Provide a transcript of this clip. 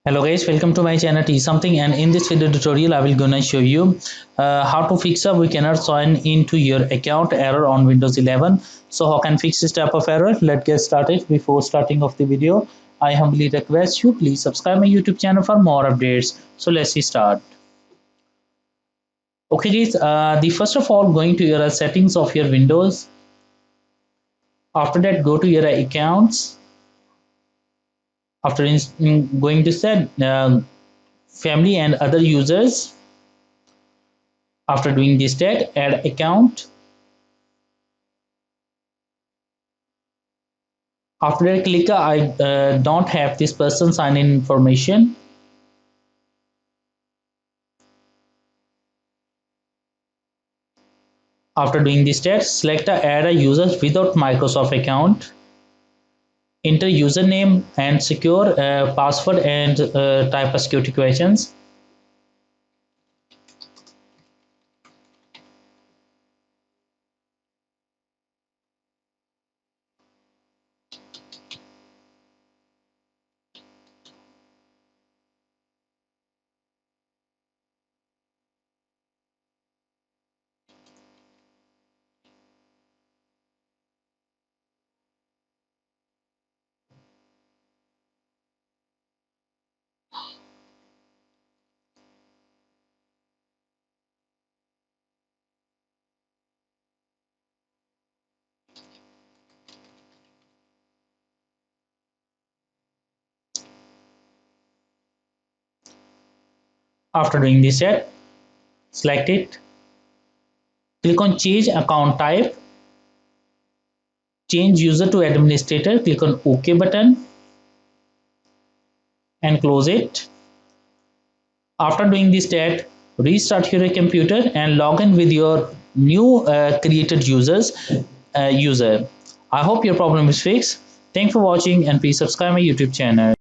Hello guys, welcome to my channel T something, and in this video tutorial I will gonna show you how to fix a we cannot sign into your account error on Windows 11. So how can fix this type of error? Let's get started. Before starting of the video, I humbly request you please subscribe my YouTube channel for more updates. So let's start. Okay guys, the first of all going to your settings of your Windows. After that go to your accounts. After going to set family and other users. After doing this tag, add account. After that, click I don't have this person sign in information. After doing this tag, select add a user without Microsoft account. Enter username and secure password and type of security questions. After doing this tag, select it. Click on change account type. Change user to administrator. Click on OK button and close it. After doing this step, restart your computer and log in with your new created user. I hope your problem is fixed. Thanks for watching and please subscribe my YouTube channel.